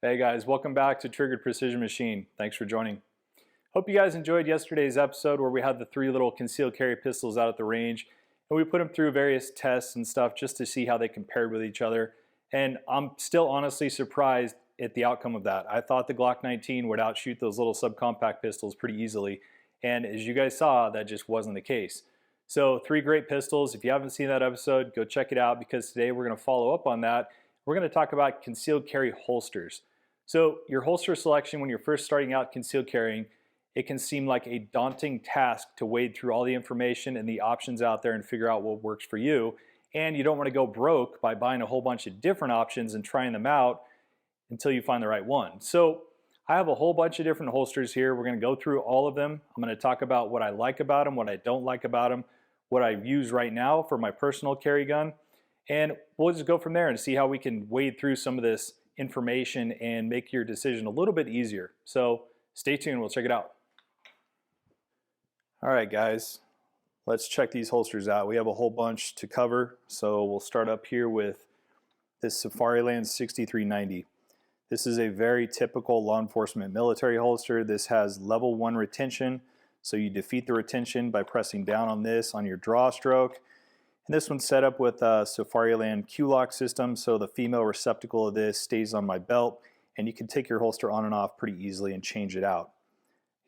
Hey guys, welcome back to Triggered Precision Machine. Thanks for joining. Hope you guys enjoyed yesterday's episode where we had the three little concealed carry pistols out at the range and we put them through various tests and stuff just to see how they compared with each other. And I'm still honestly surprised at the outcome of that. I thought the Glock 19 would outshoot those little subcompact pistols pretty easily. And as you guys saw, that just wasn't the case. So three great pistols. If you haven't seen that episode, go check it out because today we're going to follow up on that. We're going to talk about concealed carry holsters. So your holster selection when you're first starting out concealed carrying, it can seem like a daunting task to wade through all the information and the options out there and figure out what works for you. And you don't want to go broke by buying a whole bunch of different options and trying them out until you find the right one. So I have a whole bunch of different holsters here. We're going to go through all of them. I'm going to talk about what I like about them, what I don't like about them, what I use right now for my personal carry gun. And we'll just go from there and see how we can wade through some of this information and make your decision a little bit easier. So stay tuned, we'll check it out. All right guys, let's check these holsters out. We have a whole bunch to cover, so we'll start up here with this Safariland 6390. This is a very typical law enforcement military holster. This has level 1 retention, so you defeat the retention by pressing down on this on your draw stroke. And this one's set up with a Safariland Q-lock system, so the female receptacle of this stays on my belt, and you can take your holster on and off pretty easily and change it out.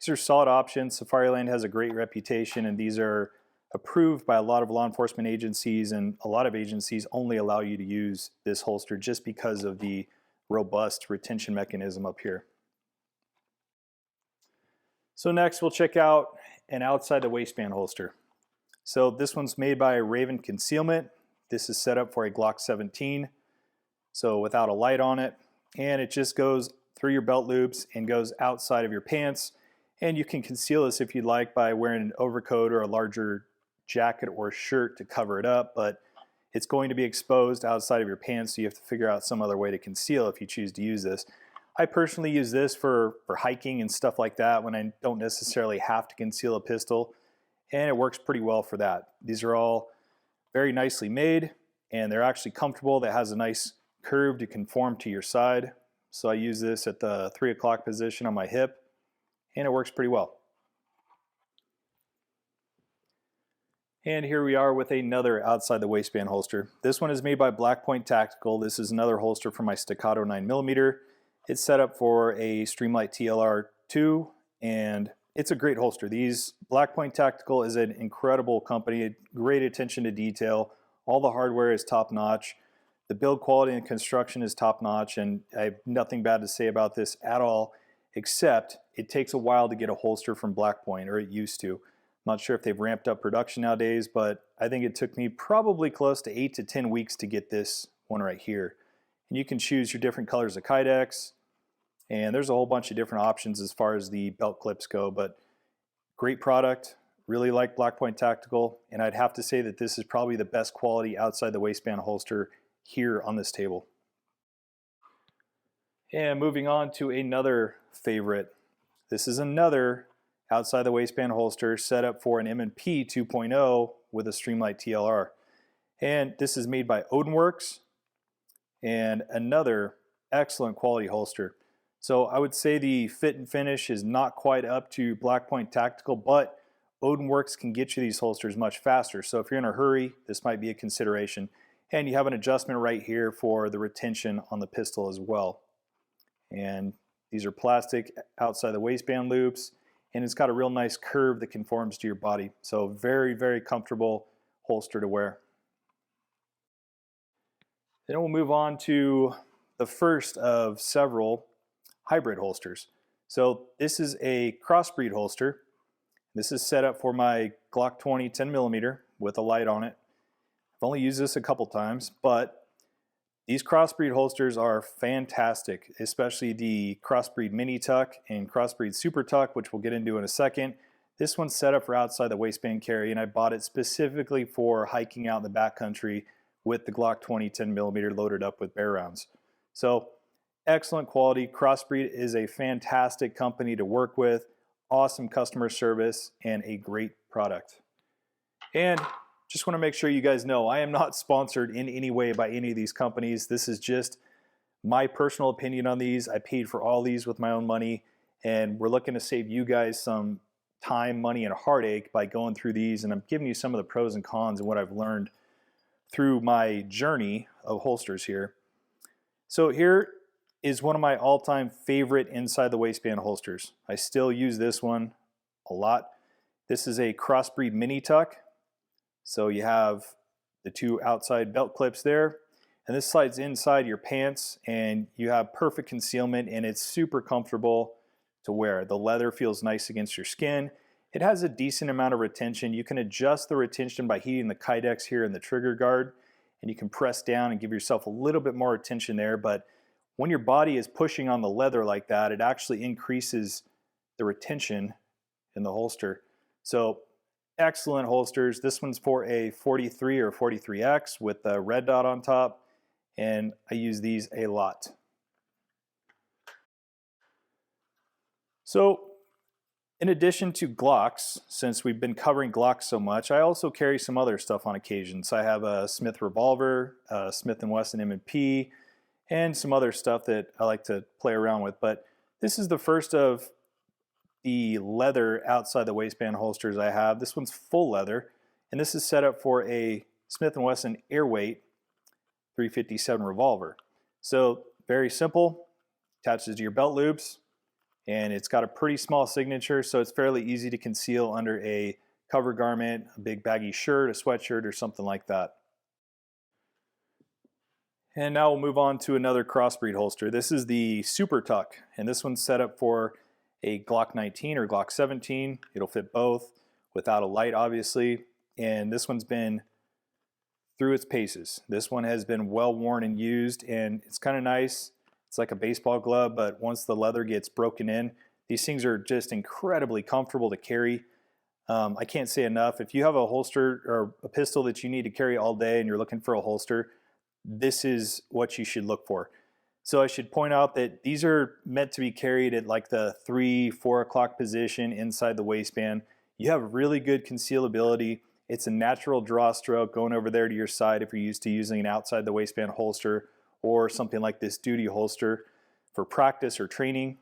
These are solid options. Safariland has a great reputation, and these are approved by a lot of law enforcement agencies, and a lot of agencies only allow you to use this holster just because of the robust retention mechanism up here. So next we'll check out an outside the waistband holster. So this one's made by Raven Concealment. This is set up for a Glock 17, so without a light on it, and it just goes through your belt loops and goes outside of your pants. And you can conceal this if you'd like by wearing an overcoat or a larger jacket or shirt to cover it up, but it's going to be exposed outside of your pants, so you have to figure out some other way to conceal if you choose to use this. I personally use this for hiking and stuff like that when I don't necessarily have to conceal a pistol, and it works pretty well for that. These are all very nicely made, and they're actually comfortable. That has a nice curve to conform to your side. So I use this at the 3 o'clock position on my hip, and it works pretty well. And here we are with another outside the waistband holster. This one is made by Black Point Tactical. This is another holster for my Staccato 9mm. It's set up for a Streamlight TLR2, and it's a great holster. These Black Point Tactical is an incredible company, great attention to detail. All the hardware is top notch. The build quality and construction is top notch, and I have nothing bad to say about this at all, except it takes a while to get a holster from Black Point, or it used to. I'm not sure if they've ramped up production nowadays, but I think it took me probably close to 8 to 10 weeks to get this one right here. And you can choose your different colors of Kydex, and there's a whole bunch of different options as far as the belt clips go, but great product. Really like Black Point Tactical, and I'd have to say that this is probably the best quality outside the waistband holster here on this table. And moving on to another favorite. This is another outside the waistband holster set up for an M&P 2.0 with a Streamlight TLR. And this is made by Odinworks, and another excellent quality holster. So I would say the fit and finish is not quite up to Black Point Tactical, but Odinworks can get you these holsters much faster. So if you're in a hurry, this might be a consideration. And you have an adjustment right here for the retention on the pistol as well. And these are plastic outside the waistband loops, and it's got a real nice curve that conforms to your body. So very, very comfortable holster to wear. Then we'll move on to the first of several hybrid holsters. So this is a crossbreed holster. This is set up for my Glock 20 10mm with a light on it. I've only used this a couple times, but these crossbreed holsters are fantastic, especially the crossbreed mini tuck and crossbreed super tuck, which we'll get into in a second. This one's set up for outside the waistband carry, and I bought it specifically for hiking out in the backcountry with the Glock 20 10mm loaded up with bear rounds. So excellent quality. Crossbreed is a fantastic company to work with, awesome customer service, and a great product. And just want to make sure you guys know I am not sponsored in any way by any of these companies. This is just My personal opinion on these, I paid for all these with my own money, and we're looking to save you guys some time, money, and heartache by going through these, and I'm giving you some of the pros and cons and what I've learned through my journey of holsters here. So here is one of my all-time favorite inside the waistband holsters. I still use this one a lot. This is a crossbreed mini tuck. So you have the two outside belt clips there, and this slides inside your pants, and you have perfect concealment, and it's super comfortable to wear. The leather feels nice against your skin. It has a decent amount of retention. You can adjust the retention by heating the kydex here in the trigger guard, and you can press down and give yourself a little bit more retention there. But when your body is pushing on the leather like that, it actually increases the retention in the holster. So excellent holsters. This one's for a 43 or 43X with a red dot on top, and I use these a lot. So in addition to Glocks, since we've been covering Glocks so much, I also carry some other stuff on occasions. I have a Smith revolver, a Smith & Wesson M&P, and some other stuff that I like to play around with. But this is the first of the leather outside the waistband holsters I have. This one's full leather, and this is set up for a Smith & Wesson Airweight 357 revolver. So very simple, attaches to your belt loops, and it's got a pretty small signature, so it's fairly easy to conceal under a cover garment, a big baggy shirt, a sweatshirt, or something like that. And now we'll move on to another crossbreed holster. This is the Super Tuck, and this one's set up for a Glock 19 or Glock 17. It'll fit both without a light, obviously, and this one's been through its paces. This one has been well worn and used, and it's kind of nice. It's like a baseball glove, but once the leather gets broken in, these things are just incredibly comfortable to carry. I can't say enough. If you have a holster or a pistol that you need to carry all day and you're looking for a holster, this is what you should look for. So I should point out that these are meant to be carried at like the 3-4 o'clock position inside the waistband. You have really good concealability. It's a natural draw stroke going over there to your side if you're used to using an outside the waistband holster or something like this duty holster for practice or training.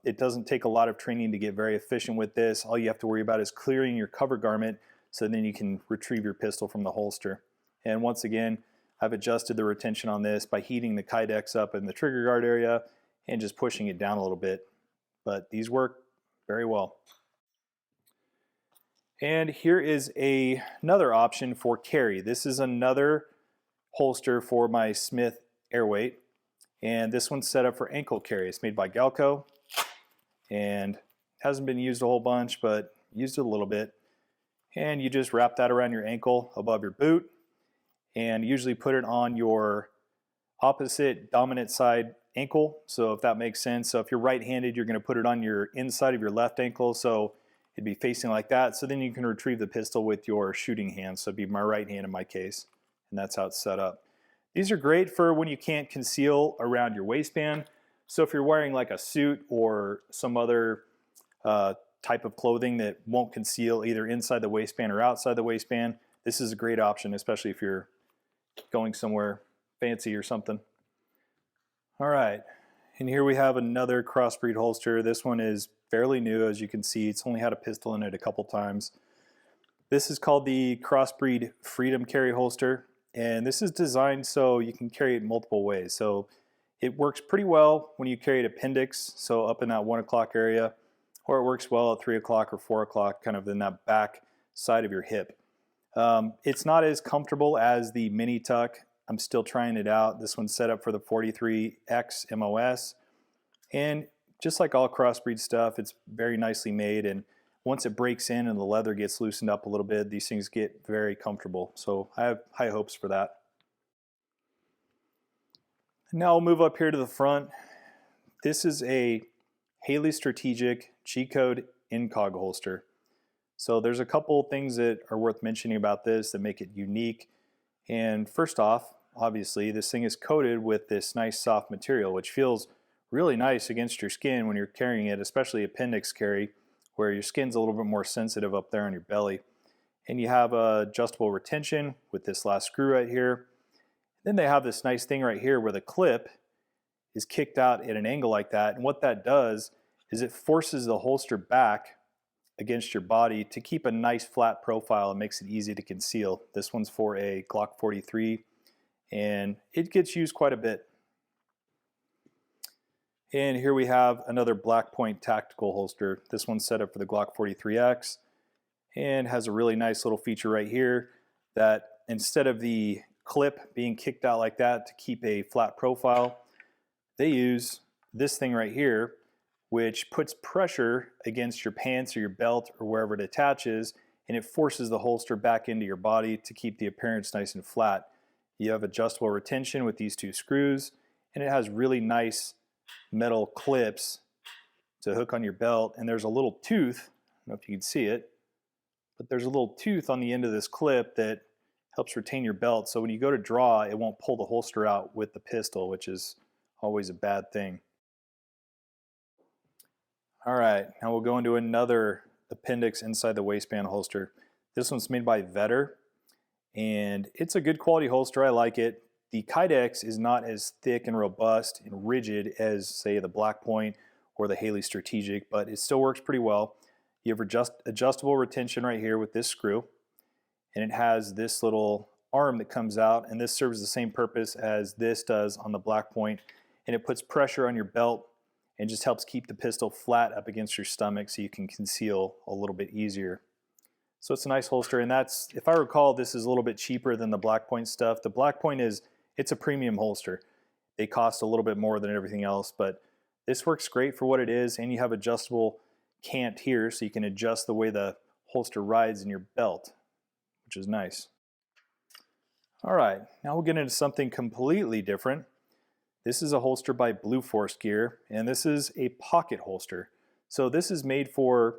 It doesn't take a lot of training to get very efficient with this. All you have to worry about is clearing your cover garment so then you can retrieve your pistol from the holster. And once again, I've adjusted the retention on this by heating the kydex up in the trigger guard area and just pushing it down a little bit. But these work very well. And here is another option for carry. This is another holster for my Smith Airweight, and this one's set up for ankle carry. It's made by Galco and hasn't been used a whole bunch, but used it a little bit. And you just wrap that around your ankle above your boot and usually put it on your opposite dominant side ankle. So if that makes sense. So if you're right-handed, you're going to put it on your inside of your left ankle. So it'd be facing like that. So then you can retrieve the pistol with your shooting hand. So it'd be my right hand in my case. And that's how it's set up. These are great for when you can't conceal around your waistband. So if you're wearing like a suit or some other type of clothing that won't conceal either inside the waistband or outside the waistband, this is a great option, especially if you're going somewhere fancy or something. All right, and here we have another crossbreed holster. This one is fairly new, as you can see. It's only had a pistol in it a couple times. This is called the Crossbreed Freedom Carry Holster, and this is designed so you can carry it multiple ways. So it works pretty well when you carry an appendix, so up in that 1 o'clock area, or it works well at 3 o'clock or 4 o'clock, kind of in that back side of your hip. It's not as comfortable as the mini tuck. I'm still trying it out. This one's set up for the 43X MOS, and just like all crossbreed stuff, it's very nicely made, and once it breaks in and the leather gets loosened up a little bit, these things get very comfortable. So I have high hopes for that. Now I'll move up here to the front. This is a Haley Strategic G-Code Incog holster. So there's a couple things that are worth mentioning about this that make it unique. And first off, obviously, this thing is coated with this nice soft material, which feels really nice against your skin when you're carrying it, especially appendix carry, where your skin's a little bit more sensitive up there on your belly. And you have adjustable retention with this last screw right here. Then they have this nice thing right here where the clip is kicked out at an angle like that. And what that does is it forces the holster back against your body to keep a nice flat profile and makes it easy to conceal. This one's for a Glock 43 and it gets used quite a bit. And here we have another Black Point tactical holster. This one's set up for the Glock 43X and has a really nice little feature right here that instead of the clip being kicked out like that to keep a flat profile, they use this thing right here, which puts pressure against your pants or your belt or wherever it attaches, and it forces the holster back into your body to keep the appearance nice and flat. You have adjustable retention with these two screws, and it has really nice metal clips to hook on your belt, and there's a little tooth, I don't know if you can see it, but there's a little tooth on the end of this clip that helps retain your belt, so when you go to draw, it won't pull the holster out with the pistol, which is always a bad thing. All right, now we'll go into another appendix inside the waistband holster. This one's made by Vetter, and it's a good quality holster. I like it. The Kydex is not as thick and robust and rigid as, say, the Black Point or the Haley Strategic, but it still works pretty well. You have adjustable retention right here with this screw, and it has this little arm that comes out, and this serves the same purpose as this does on the Black Point, and it puts pressure on your belt and just helps keep the pistol flat up against your stomach so you can conceal a little bit easier. So it's a nice holster, and that's, if I recall, this is a little bit cheaper than the Black Point stuff. The Black Point it's a premium holster. They cost a little bit more than everything else, but this works great for what it is, and you have adjustable cant here so you can adjust the way the holster rides in your belt, which is nice. All right, now we'll get into something completely different. This is a holster by Blue Force Gear, and this is a pocket holster. So this is made for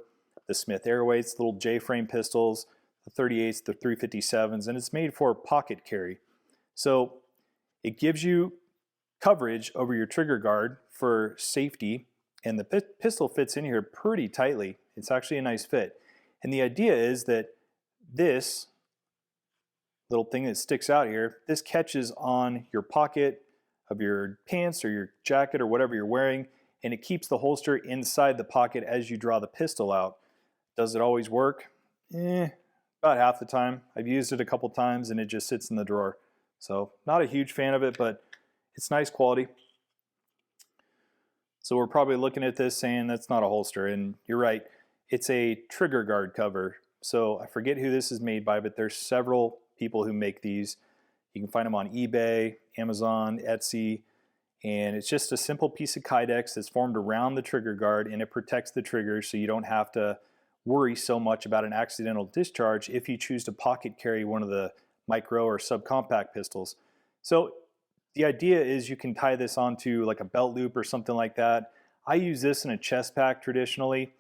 the Smith Airweights, little J-frame pistols, the 38s, the 357s, and it's made for pocket carry. So it gives you coverage over your trigger guard for safety, and the pistol fits in here pretty tightly. It's actually a nice fit. And the idea is that this little thing that sticks out here, this catches on your pocket of your pants or your jacket or whatever you're wearing, and it keeps the holster inside the pocket as you draw the pistol out. Does it always work? About half the time. I've used it a couple times and it just sits in the drawer. So not a huge fan of it, but it's nice quality. So we're probably looking at this saying that's not a holster, and you're right, it's a trigger guard cover. So I forget who this is made by, but there's several people who make these. You can find them on eBay, Amazon, Etsy, and it's just a simple piece of Kydex that's formed around the trigger guard, and it protects the trigger so you don't have to worry so much about an accidental discharge if you choose to pocket carry one of the micro or subcompact pistols. So the idea is you can tie this onto like a belt loop or something like that. I use this in a chest pack traditionally,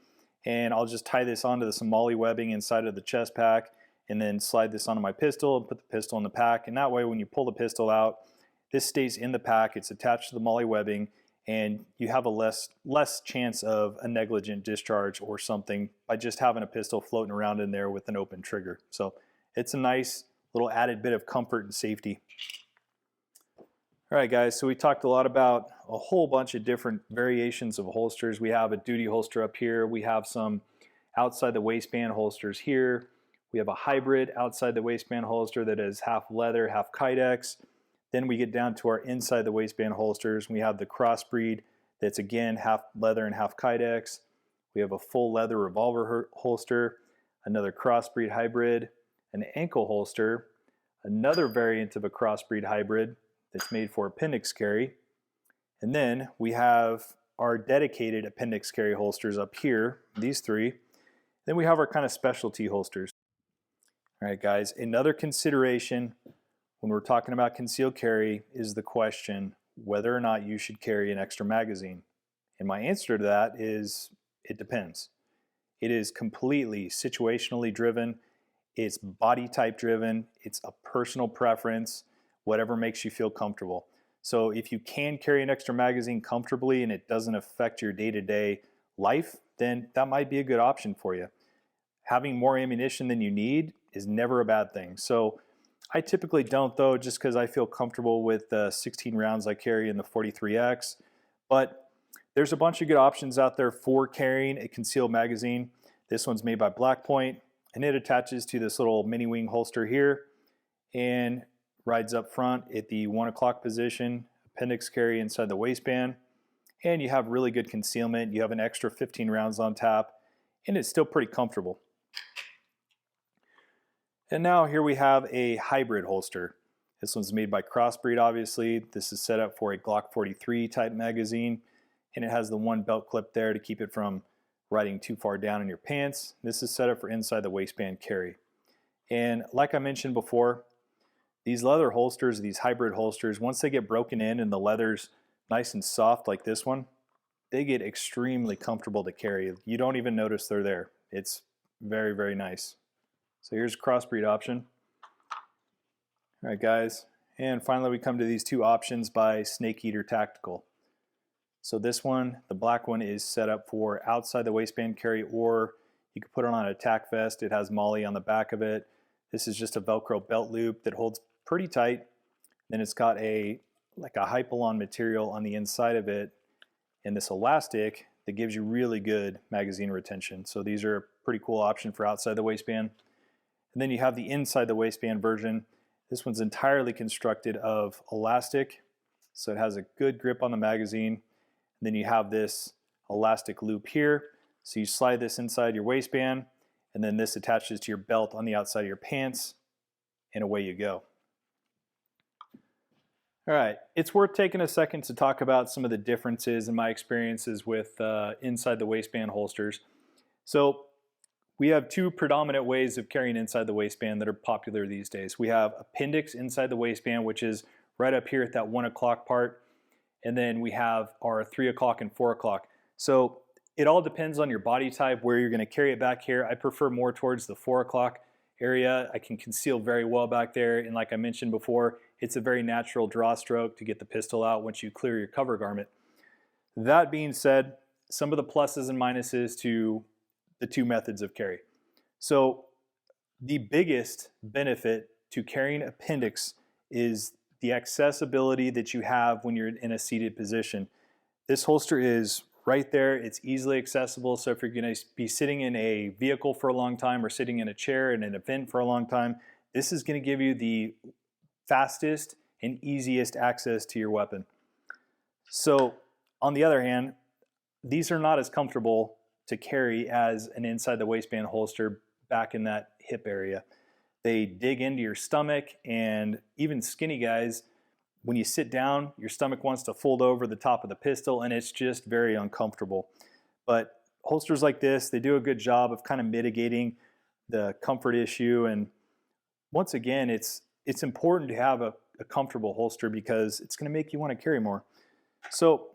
and I'll just tie this onto the Somali webbing inside of the chest pack and then slide this onto my pistol and put the pistol in the pack. And that way when you pull the pistol out, this stays in the pack, it's attached to the MOLLE webbing, and you have a less chance of a negligent discharge or something by just having a pistol floating around in there with an open trigger. So it's a nice little added bit of comfort and safety. All right, guys, so we talked a lot about a whole bunch of different variations of holsters. We have a duty holster up here. We have some outside the waistband holsters here. We have a hybrid outside the waistband holster that is half leather, half Kydex. Then we get down to our inside the waistband holsters. We have the crossbreed that's again half leather and half Kydex. We have a full leather revolver holster, another crossbreed hybrid, an ankle holster, another variant of a crossbreed hybrid that's made for appendix carry. And then we have our dedicated appendix carry holsters up here, these three. Then we have our kind of specialty holsters. All right, guys, another consideration when we're talking about concealed carry is the question whether or not you should carry an extra magazine. And my answer to that is it depends. It is completely situationally driven. It's body type driven. It's a personal preference, whatever makes you feel comfortable. So if you can carry an extra magazine comfortably and it doesn't affect your day-to-day life, then that might be a good option for you. Having more ammunition than you need is never a bad thing. So I typically don't though, just because I feel comfortable with the 16 rounds I carry in the 43X. But there's a bunch of good options out there for carrying a concealed magazine. This one's made by Black Point, and it attaches to this little mini wing holster here and rides up front at the 1 o'clock position, appendix carry inside the waistband, and you have really good concealment. You have an extra 15 rounds on tap, and it's still pretty comfortable. And now here we have a hybrid holster. This one's made by Crossbreed, obviously. This is set up for a Glock 43 type magazine, and it has the one belt clip there to keep it from riding too far down in your pants. This is set up for inside the waistband carry. And like I mentioned before, these leather holsters, these hybrid holsters, once they get broken in and the leather's nice and soft like this one, they get extremely comfortable to carry. You don't even notice they're there. It's very, very nice. So here's a Crossbreed option. All right, guys. And finally, we come to these two options by Snake Eater Tactical. So this one, the black one, is set up for outside the waistband carry, or you can put it on an attack vest. It has MOLLE on the back of it. This is just a Velcro belt loop that holds pretty tight. Then it's got like a Hypalon material on the inside of it, and this elastic that gives you really good magazine retention. So these are a pretty cool option for outside the waistband. And then you have the inside the waistband version. This one's entirely constructed of elastic, so it has a good grip on the magazine. And then you have this elastic loop here, so you slide this inside your waistband, and then this attaches to your belt on the outside of your pants, and away you go. All right, it's worth taking a second to talk about some of the differences in my experiences with inside the waistband holsters. So we have two predominant ways of carrying inside the waistband that are popular these days. We have appendix inside the waistband, which is right up here at that 1 o'clock part. And then we have our 3 o'clock and 4 o'clock. So it all depends on your body type, where you're going to carry it back here. I prefer more towards the 4 o'clock area. I can conceal very well back there. And like I mentioned before, it's a very natural draw stroke to get the pistol out once you clear your cover garment. That being said, some of the pluses and minuses to the two methods of carry. So the biggest benefit to carrying appendix is the accessibility that you have when you're in a seated position. This holster is right there. It's easily accessible. So if you're going to be sitting in a vehicle for a long time or sitting in a chair in an event for a long time, this is going to give you the fastest and easiest access to your weapon. So on the other hand, these are not as comfortable to carry as an inside the waistband holster back in that hip area. They dig into your stomach, and even skinny guys, when you sit down, your stomach wants to fold over the top of the pistol, and it's just very uncomfortable. But holsters like this, they do a good job of kind of mitigating the comfort issue. And once again, it's important to have a comfortable holster because it's going to make you want to carry more. So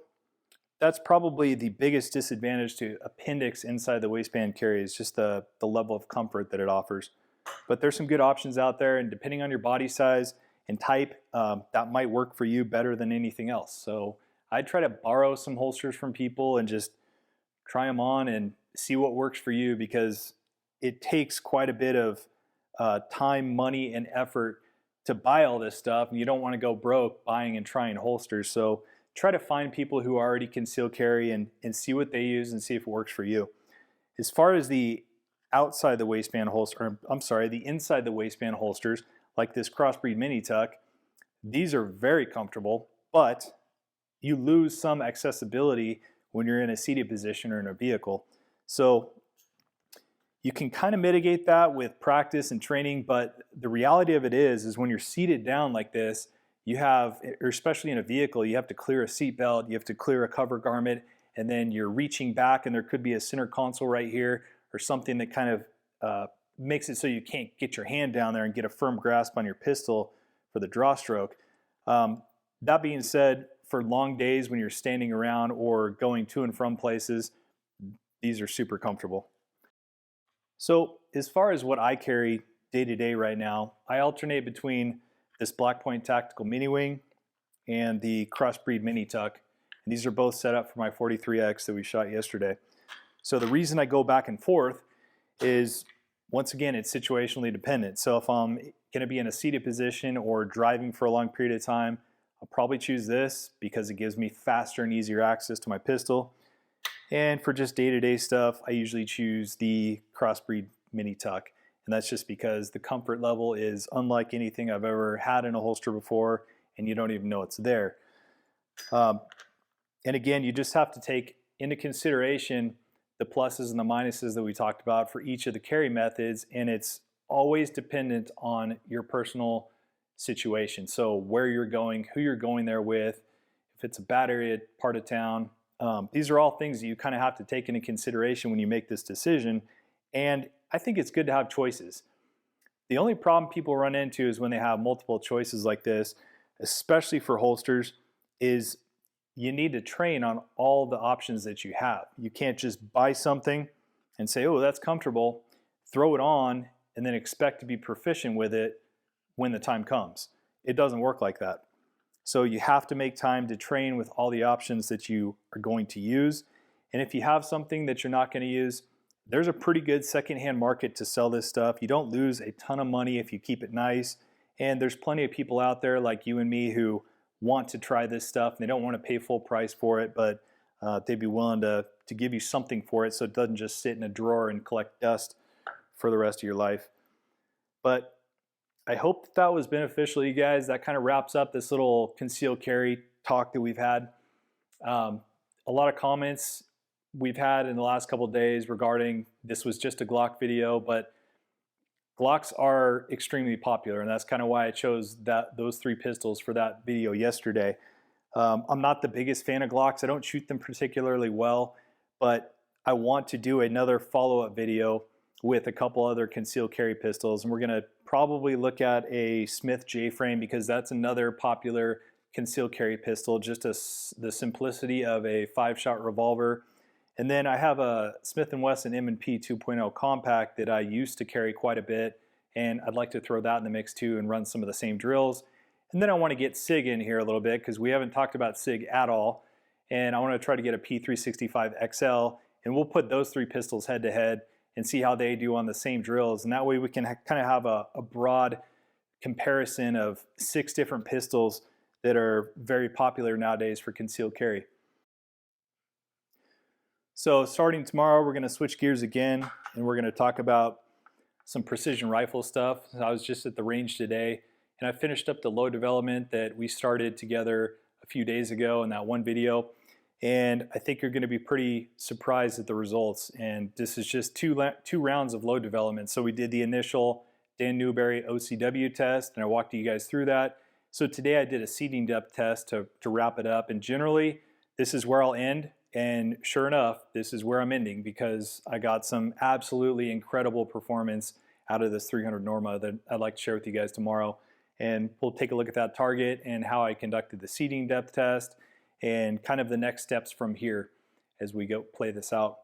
that's probably the biggest disadvantage to appendix inside the waistband carry, is just the level of comfort that it offers. But there's some good options out there, and depending on your body size and type, that might work for you better than anything else. So I try to borrow some holsters from people and just try them on and see what works for you, because it takes quite a bit of time, money, and effort to buy all this stuff, and you don't want to go broke buying and trying holsters. So try to find people who already conceal carry and see what they use and see if it works for you. As far as the outside the waistband holster, the inside the waistband holsters, like this Crossbreed Mini Tuck, these are very comfortable, but you lose some accessibility when you're in a seated position or in a vehicle. So you can kind of mitigate that with practice and training, but the reality of it is when you're seated down like this, you have, or especially in a vehicle, you have to clear a seat belt, you have to clear a cover garment, and then you're reaching back and there could be a center console right here or something that kind of makes it so you can't get your hand down there and get a firm grasp on your pistol for the draw stroke. That being said, for long days when you're standing around or going to and from places, these are super comfortable. So as far as what I carry day to day right now, I alternate between this Black Point Tactical Mini Wing and the Crossbreed Mini Tuck. And these are both set up for my 43X that we shot yesterday. So the reason I go back and forth is, once again, it's situationally dependent. So if I'm going to be in a seated position or driving for a long period of time, I'll probably choose this because it gives me faster and easier access to my pistol. And for just day-to-day stuff, I usually choose the Crossbreed Mini Tuck. And that's just because the comfort level is unlike anything I've ever had in a holster before, and you don't even know it's there. And again, you just have to take into consideration the pluses and the minuses that we talked about for each of the carry methods, and it's always dependent on your personal situation. So where you're going, who you're going there with, if it's a bad area, part of town. These are all things that you kind of have to take into consideration when you make this decision. And I think it's good to have choices. The only problem people run into is when they have multiple choices like this, especially for holsters, is you need to train on all the options that you have. You can't just buy something and say, oh, that's comfortable, throw it on, and then expect to be proficient with it when the time comes. It doesn't work like that. So you have to make time to train with all the options that you are going to use. And if you have something that you're not going to use, there's a pretty good secondhand market to sell this stuff. You don't lose a ton of money if you keep it nice. And there's plenty of people out there like you and me who want to try this stuff and they don't want to pay full price for it, but they'd be willing to give you something for it so it doesn't just sit in a drawer and collect dust for the rest of your life. But I hope that was beneficial to you guys. That kind of wraps up this little concealed carry talk that we've had. A lot of comments we've had in the last couple of days regarding this was just a Glock video, but Glocks are extremely popular, and that's kind of why I chose those 3 pistols for that video yesterday. I'm not the biggest fan of Glocks. I don't shoot them particularly well, but I want to do another follow-up video with a couple other concealed carry pistols, and we're going to probably look at a Smith J-frame because that's another popular concealed carry pistol, just the simplicity of a 5-shot revolver. And then I have a Smith & Wesson M&P 2.0 compact that I used to carry quite a bit, and I'd like to throw that in the mix too and run some of the same drills. And then I want to get SIG in here a little bit because we haven't talked about SIG at all, and I want to try to get a P365 XL, and we'll put those 3 pistols head to head and see how they do on the same drills. And that way we can kind of have a broad comparison of 6 different pistols that are very popular nowadays for concealed carry. So starting tomorrow, we're going to switch gears again, and we're going to talk about some precision rifle stuff. I was just at the range today, and I finished up the load development that we started together a few days ago in that one video. And I think you're going to be pretty surprised at the results. And this is just two rounds of load development. So we did the initial Dan Newberry OCW test, and I walked you guys through that. So today I did a seating depth test to wrap it up. And generally, this is where I'll end. And sure enough, this is where I'm ending because I got some absolutely incredible performance out of this 300 Norma that I'd like to share with you guys tomorrow. And we'll take a look at that target and how I conducted the seating depth test and kind of the next steps from here as we go play this out.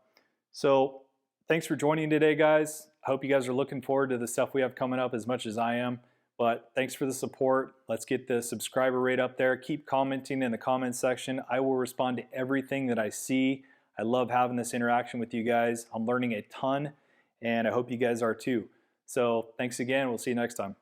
So thanks for joining today, guys. I hope you guys are looking forward to the stuff we have coming up as much as I am. But thanks for the support. Let's get the subscriber rate up there. Keep commenting in the comment section. I will respond to everything that I see. I love having this interaction with you guys. I'm learning a ton, and I hope you guys are too. So thanks again. We'll see you next time.